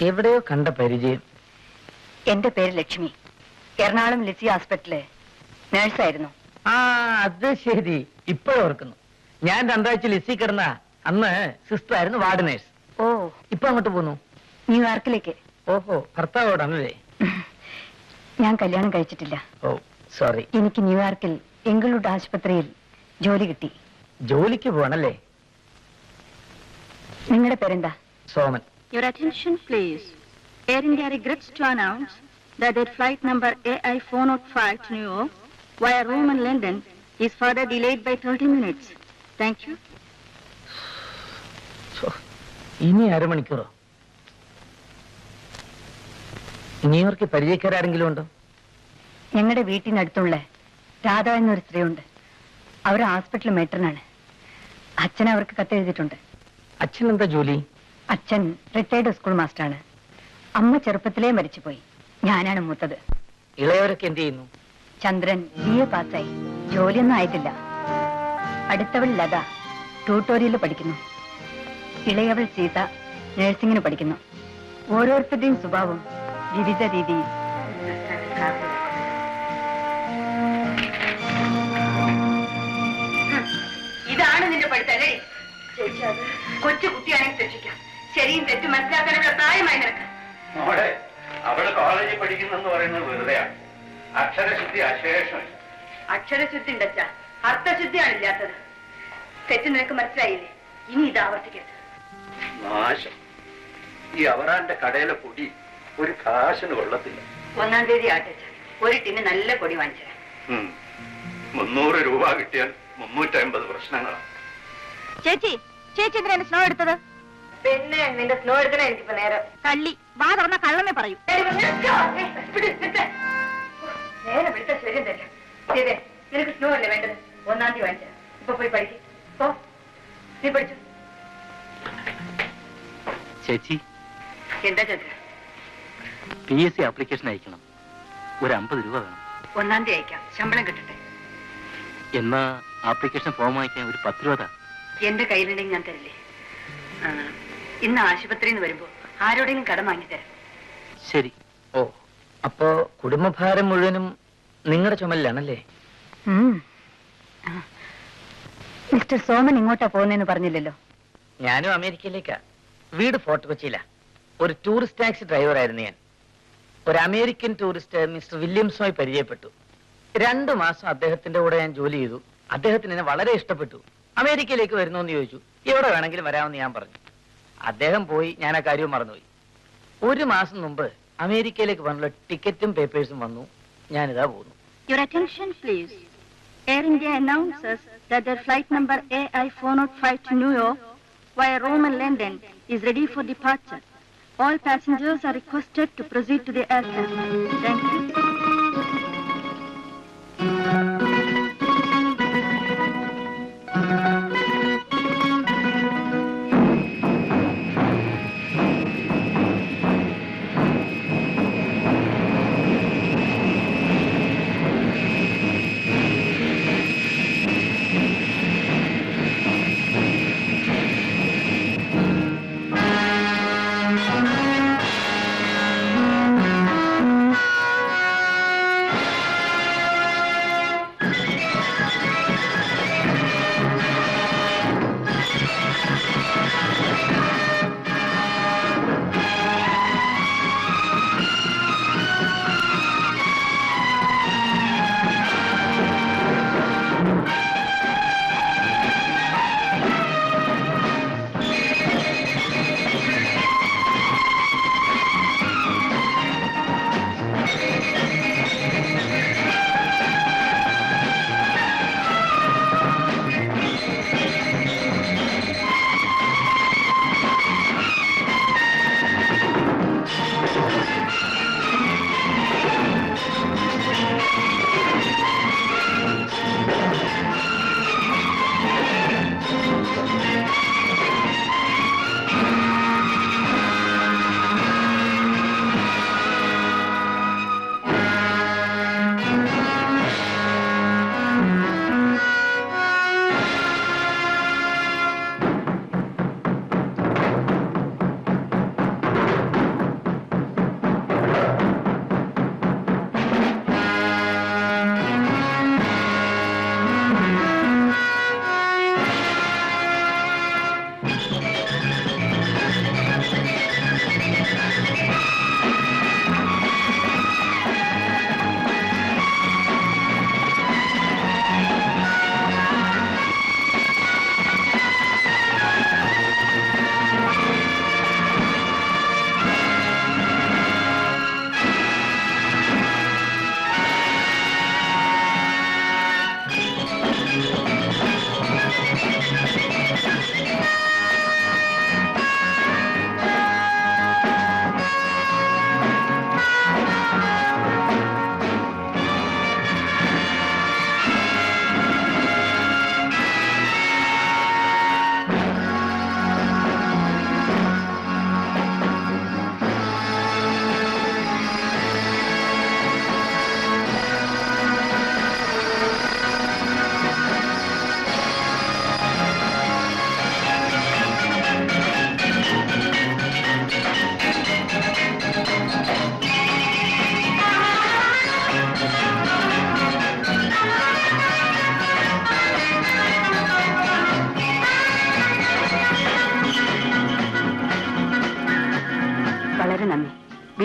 എവിടെയോ കണ്ട പരിചയം. എന്റെ പേര് ലക്ഷ്മി. എറണാകുളം ലിസി ഹോസ്പിറ്റലിലെ നേഴ്സായിരുന്നു. ആ, അത് ശരി. ഇപ്പോഴോർക്കുന്നു. ഞാൻ രണ്ടാഴ്ച ലിസി കിടന്ന അന്ന് സിസ്റ്റർ ആയിരുന്നു വാർഡ് നേഴ്സ്. ഓ, ഇപ്പൊ അങ്ങോട്ട് പോന്നു? ന്യൂയോർക്കിലേക്ക്. ഓഹോ, ഭർത്താവോടാണല്ലേ? ഞാൻ കല്യാണം കഴിച്ചിട്ടില്ല. ഓ സോറി. എനിക്ക് ന്യൂയോർക്കിൽ എംഗിൾവുഡ് ആശുപത്രിയിൽ ജോലി കിട്ടി. ജോലിക്ക് പോകണല്ലേ? നിങ്ങളുടെ പേരെന്താ? Soman. Your attention please. Air India regrets to announce that their flight number AI405 to New York via Rome and London is further delayed by 30 minutes. Thank you. ഇനി അരമണിക്കൂറോ? ന്യൂയോർക്കിൽ പരിചയക്കാരെങ്കിലും ഉണ്ടോ? ഞങ്ങളുടെ വീട്ടിനടുത്തുള്ള രാധ എന്നൊരു സ്ത്രീയുണ്ട്. അവർ ഹോസ്പിറ്റൽ മേറ്ററിനാണ്. അച്ഛൻ അവർക്ക് കത്തെഴുതിയിട്ടുണ്ട്. അച്ഛൻ എന്താ ജോലി? അച്ഛൻ റിട്ടയർഡ് സ്കൂൾ മാസ്റ്ററാണ്. അമ്മ ചെറുപ്പത്തിലേ മരിച്ചുപോയി. ഞാനാണ് മൂത്തത്. ഇളയവരൊക്കെ എന്ത് ചെയ്യുന്നു? ചന്ദ്രൻ BA പാസ്സായി. ജോലിയൊന്നും ആയിട്ടില്ല. അടുത്തവൾ ലത ട്യൂട്ടോറിയൽ പഠിക്കുന്നു. ഇളയവൾ സീത നഴ്സിംഗിന് പഠിക്കുന്നു. ഓരോരുത്തരുടെയും സ്വഭാവം വിവിധ രീതിയിൽ. ഇതാണ് നിന്റെ പഠിത്തല്ലേ? കൊച്ചു കുട്ടിയാണെങ്കിൽ രക്ഷിക്കാം. ശരിയും തെറ്റും മനസ്സിലാക്കാനുള്ള പ്രായമായി നിനക്ക്. അവള് കോളേജിൽ പഠിക്കുന്നെന്ന് പറയുന്നത് വെറുതെയാണ്. അക്ഷരശുദ്ധി അശേഷമില്ല. അക്ഷരശുദ്ധി ഉണ്ടച്ച, അർത്ഥശുദ്ധിയാണ് ഇല്ലാത്തത്. തെറ്റ് നിനക്ക് മനസ്സിലായില്ലേ? ഇനി ഇത് ആവർത്തിക്കരുത്. നാശം. ഈ അവറാന്റെ കടയിലെ പൊടി ഒരു കാശിന് കൊള്ളത്തില്ല. 1-ാം തീയതി ആട്ടച്ച, ഒരു ടിന് നല്ല പൊടി വാങ്ങിച്ചു. 300 രൂപ കിട്ടിയാൽ 350 പ്രശ്നങ്ങളാണ്. ചേച്ചി എന്തിനാണ് സ്നോ എടുത്തത്? പിന്നെ നിന്റെ സ്നോ എടുക്കണ എനിക്കിപ്പോ നേരം. കള്ളി വാ തുറന്ന കള്ളമേ പറയൂ. നേരെ വിളിച്ച ശരിയും തരും. ശരി, നിനക്ക് സ്നോ അല്ലേ വേണ്ടത്? 1-ാം തീയതി വാങ്ങിച്ച. ഇപ്പൊ പോയി പഠിക്കും. പോ, നീ പഠിച്ചു. ചേച്ചി, എന്താ ചന്ദ്ര? PSC ആപ്ലിക്കേഷൻ അയക്കണം. ഒരു 50 രൂപ വേണം. 1-ാം തീയതി അയക്കാം. ശമ്പളം കിട്ടട്ടെ. എന്നാ ആപ്ലിക്കേഷൻ ഫോം അയക്കാൻ ഒരു 10 രൂപ. എന്റെ കയ്യിലുണ്ടെങ്കിൽ ഞാൻ തരില്ലേ? ഇന്ന് ആശുപത്രിയിൽ നിന്ന് വരുമ്പോ ആരോടെങ്കിലും കടം വാങ്ങിത്തരാം. ശരി. ഓ, അപ്പോ കുടുംബഭാരം മുഴുവനും നിങ്ങളുടെ ചുമലിലാണല്ലേ? മിസ്റ്റർ സോമൻ ഇങ്ങോട്ടാ പോകുന്നതെന്ന് പറഞ്ഞില്ലല്ലോ. ഞാനും അമേരിക്കയിലേക്കാ. വീട് ഫോർട്ട് കൊച്ചിയിലാ. ഒരു ടൂറിസ്റ്റ് ടാക്സി ഡ്രൈവർ ആയിരുന്നു ഞാൻ. ഒരു അമേരിക്കൻ ടൂറിസ്റ്റ് മിസ്റ്റർ വില്യംസുമായി പരിചയപ്പെട്ടു. 2 മാസം അദ്ദേഹത്തിന്റെ കൂടെ ഞാൻ ജോലി ചെയ്തു. അദ്ദേഹത്തിന് എന്നെ വളരെ ഇഷ്ടപ്പെട്ടു. അമേരിക്കയിലേക്ക് വരുന്നു എന്ന് ചോദിച്ചു. എവിടെ വേണമെങ്കിലും വരാമെന്ന് ഞാൻ പറഞ്ഞു. അദ്ദേഹം പോയി. ഞാൻ ആ കാര്യവും മറന്നുപോയി. 1 മാസം മുമ്പ് അമേരിക്കയിലേക്ക് വന്നുള്ള ടിക്കറ്റും പേപ്പേഴ്സും വന്നു. ഞാനിതാ പോകുന്നു. Your attention please. Air India announces that their flight number AI405 to New York via Rome and London is ready for departure. All passengers are requested to proceed to the aircraft. Thank you.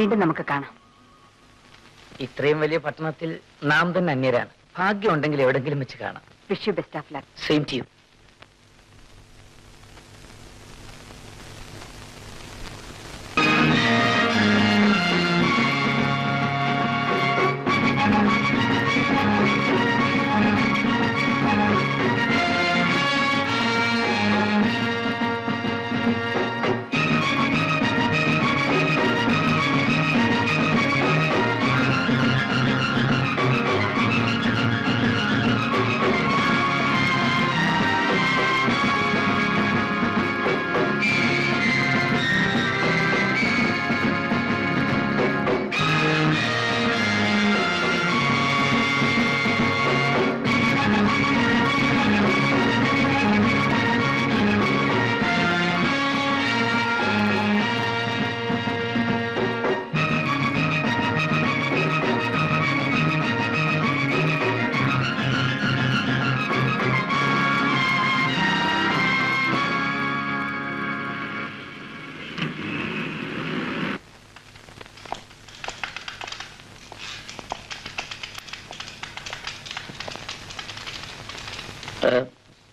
വീണ്ടും നമുക്ക് കാണാം. ഇത്രയും വലിയ പട്ടണത്തിൽ നാം തന്നെ അന്യരാണ്. ഭാഗ്യമുണ്ടെങ്കിൽ എവിടെങ്കിലും വെച്ച് കാണാം. Wish you best of luck. Same to you.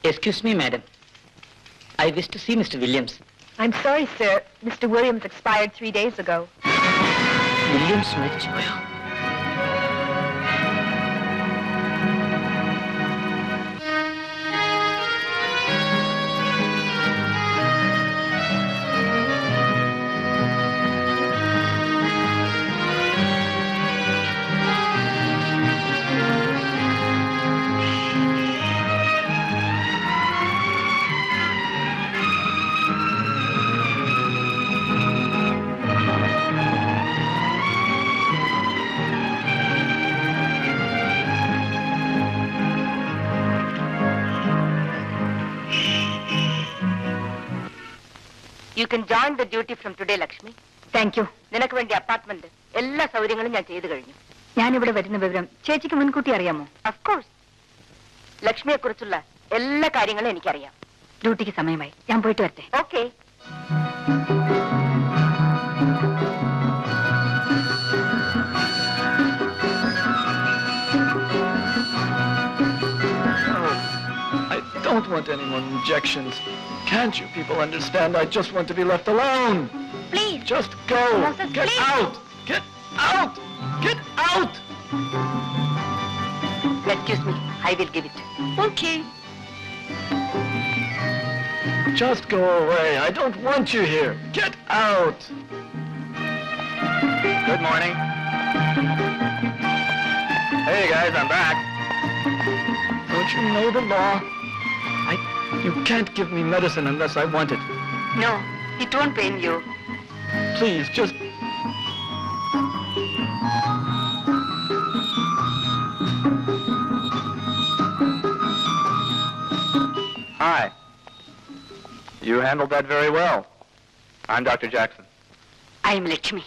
Excuse me, madam. I wish to see Mr. Williams. I'm sorry, sir. Mr. Williams expired 3 days ago. Williams മരിച്ചുപോയോ? You can join the duty from today, Lakshmi. Thank you. നിനക്ക് വേണ്ടി apartment എല്ലാ സൗകര്യങ്ങളും ഞാൻ ചെയ്തു കഴിഞ്ഞു. ഞാനിവിടെ വരുന്ന വിവരം ചേച്ചിക്ക് മുൻകൂട്ടി അറിയാമോ? Of course. ലക്ഷ്മിയെ കുറിച്ചുള്ള എല്ലാ കാര്യങ്ങളും എനിക്കറിയാം. ഡ്യൂട്ടിക്ക് സമയമായി. ഞാൻ പോയിട്ട് വരട്ടെ. Okay. I don't want any more injections. Can't you people understand? I just want to be left alone. Please. Just go. Moses, Get please. out. Get out. Get out. Excuse me. I will give it. Okay. Just go away. I don't want you here. Get out. Good morning. Hey guys, I'm back. Don't you know the law? You can't give me medicine unless I want it. No, it won't pain you. Please, just... Hi. You handled that very well. I'm Dr. Jackson. I am Lakshmi.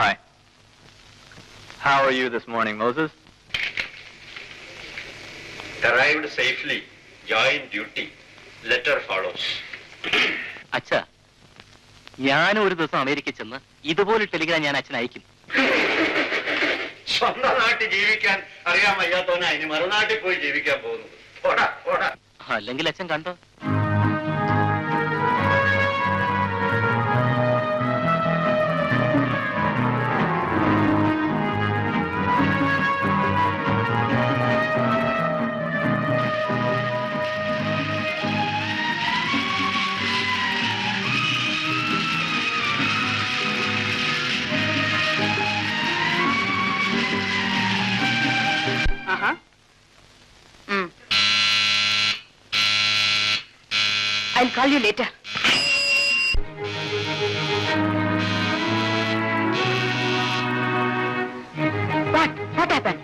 Hi. How are you this morning, Moses? Arrived safely. Join duty. Letter follows. അച്ഛാ, ഞാനും ഒരു ദിവസം അമേരിക്കയിൽ ചെന്ന് ഇതുപോലെ Telegram ഞാൻ അച്ഛൻ അയക്കും. സ്വന്തം നാട്ടിൽ ജീവിക്കാൻ അറിയാൻ വയ്യാത്തവനാ ഇനി മറുനാട്ടിൽ പോയി ജീവിക്കാൻ പോകുന്നത്. പോടാ പോടാ. അല്ലെങ്കിൽ അച്ഛൻ കണ്ടോ? I'll call you later. What happened?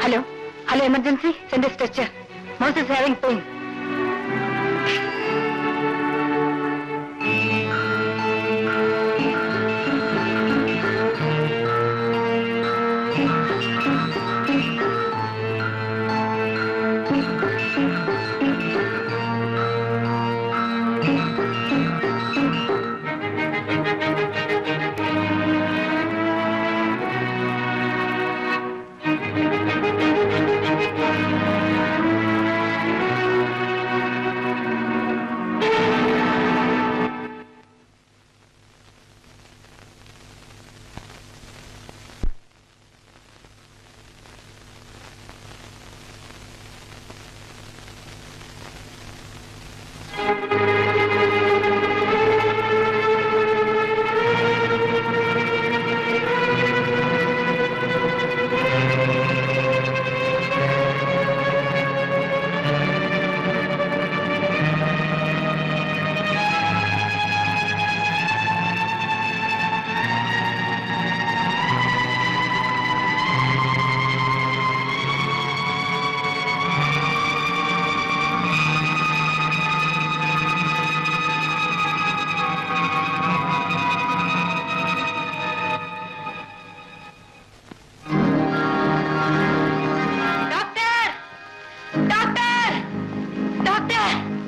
Hello? Hello, emergency? Send a stretcher. Mouse is having pain.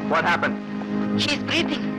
What happened? She's breathing.